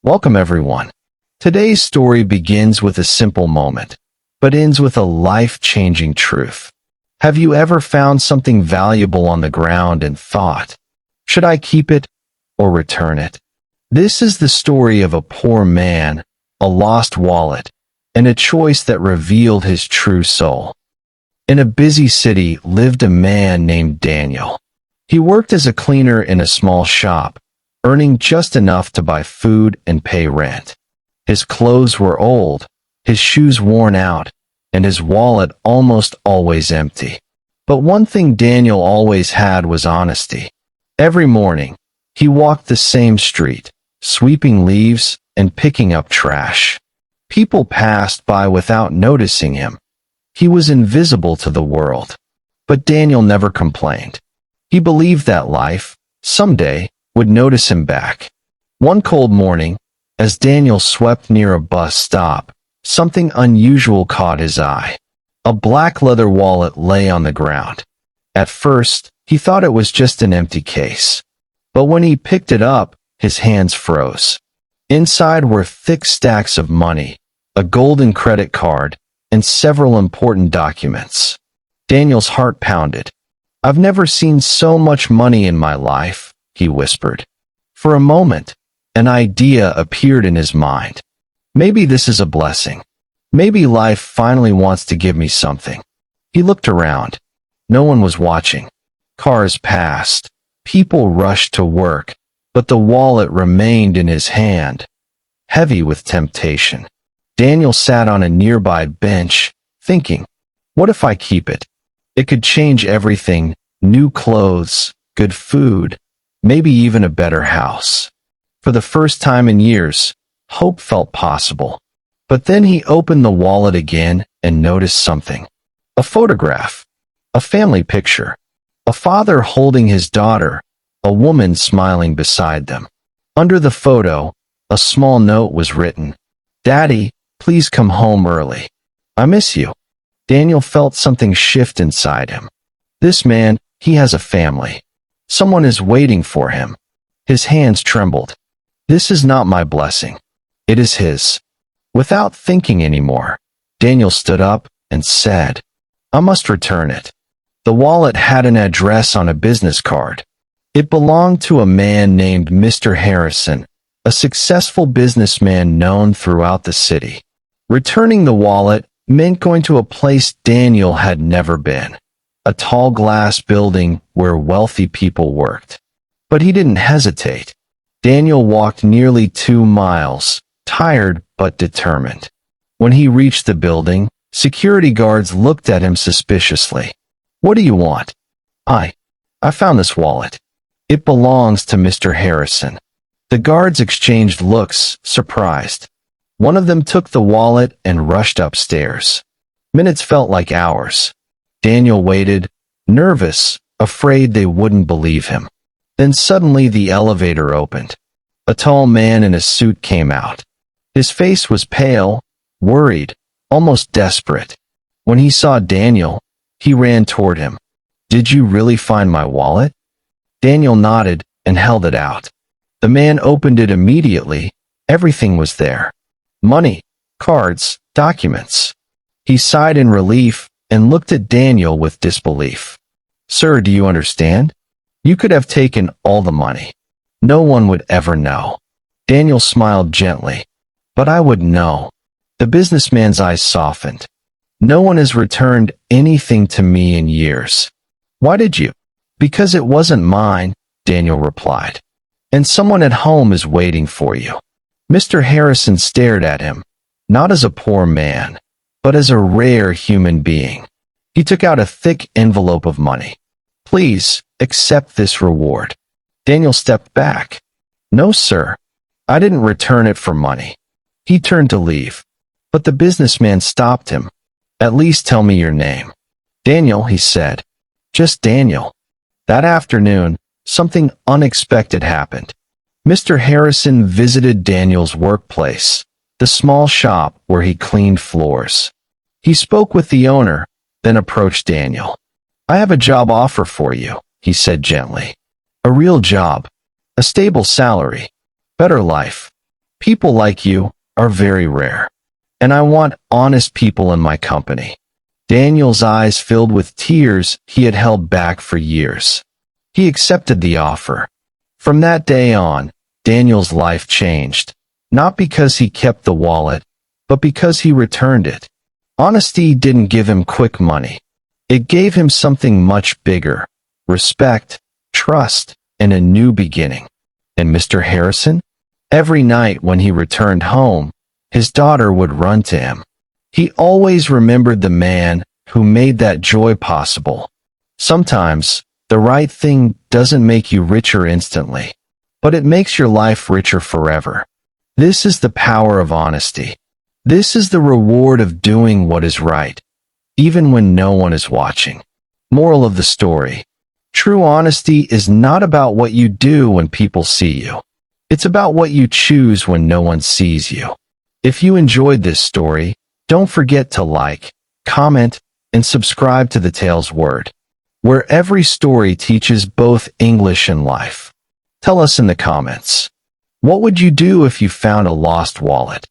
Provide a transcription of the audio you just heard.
Welcome everyone. Today's story begins with a simple moment, but ends with a life-changing truth. Have you ever found something valuable on the ground and thought, should I keep it or return it? This is the story of a poor man, a lost wallet, and a choice that revealed his true soul. In a busy city lived a man named Daniel. He worked as a cleaner in a small shop, earning just enough to buy food and pay rent. His clothes were old, his shoes worn out, and his wallet almost always empty. But one thing Daniel always had was honesty. Every morning, he walked the same street, sweeping leaves and picking up trash. People passed by without noticing him. He was invisible to the world. But Daniel never complained. He believed that life, someday, would notice him back. One cold morning, as Daniel swept near a bus stop, something unusual caught his eye. A black leather wallet lay on the ground. At first, he thought it was just an empty case. But when he picked it up, his hands froze. Inside were thick stacks of money, a golden credit card, and several important documents. Daniel's heart pounded. "I've never seen so much money in my life," he whispered. For a moment, an idea appeared in his mind. Maybe this is a blessing. Maybe life finally wants to give me something. He looked around. No one was watching. Cars passed. People rushed to work, but the wallet remained in his hand, heavy with temptation. Daniel sat on a nearby bench, thinking, what if I keep it? It could change everything: new clothes, good food, maybe even a better house. For the first time in years, hope felt possible. But then he opened the wallet again and noticed something. A photograph. A family picture. A father holding his daughter, a woman smiling beside them. Under the photo, a small note was written. "Daddy, please come home early. I miss you." Daniel felt something shift inside him. This man, he has a family. Someone is waiting for him. His hands trembled. This is not my blessing. It is his. Without thinking anymore, Daniel stood up and said, "I must return it." The wallet had an address on a business card. It belonged to a man named Mr. Harrison, a successful businessman known throughout the city. Returning the wallet meant going to a place Daniel had never been. A tall glass building where wealthy people worked. But he didn't hesitate. Daniel walked nearly 2 miles, tired but determined. When he reached the building, security guards looked at him suspiciously. "What do you want?" I found this wallet. It belongs to Mr. Harrison." The guards exchanged looks, surprised. One of them took the wallet and rushed upstairs. Minutes felt like hours. Daniel waited, nervous, afraid they wouldn't believe him. Then suddenly the elevator opened. A tall man in a suit came out. His face was pale, worried, almost desperate. When he saw Daniel, he ran toward him. "Did you really find my wallet?" Daniel nodded and held it out. The man opened it immediately. Everything was there. Money, cards, documents. He sighed in relief and looked at Daniel with disbelief. "Sir, do you understand? You could have taken all the money. No one would ever know." Daniel smiled gently. "But I would know." The businessman's eyes softened. "No one has returned anything to me in years." "Why did you?" "Because it wasn't mine," Daniel replied. "And someone at home is waiting for you." Mr. Harrison stared at him, not as a poor man, but as a rare human being. He took out a thick envelope of money. "Please, accept this reward." Daniel stepped back. "No, sir. I didn't return it for money." He turned to leave, but the businessman stopped him. "At least tell me your name." "Daniel," he said. "Just Daniel." That afternoon, something unexpected happened. Mr. Harrison visited Daniel's workplace, the small shop where he cleaned floors. He spoke with the owner, then approached Daniel. "I have a job offer for you," he said gently. "A real job, a stable salary, better life." People like you are very rare, and I want honest people in my company." Daniel's eyes filled with tears he had held back for years. He accepted the offer. From that day on, Daniel's life changed, not because he kept the wallet, but because he returned it. Honesty didn't give him quick money. It gave him something much bigger: respect, trust, and a new beginning. And Mr. Harrison? Every night when he returned home, his daughter would run to him. He always remembered the man who made that joy possible. Sometimes, the right thing doesn't make you richer instantly, but it makes your life richer forever. This is the power of honesty. This is the reward of doing what is right, even when no one is watching. Moral of the story: true honesty is not about what you do when people see you. It's about what you choose when no one sees you. If you enjoyed this story, don't forget to like, comment, and subscribe to the Tales Word, where every story teaches both English and life. Tell us in the comments, what would you do if you found a lost wallet?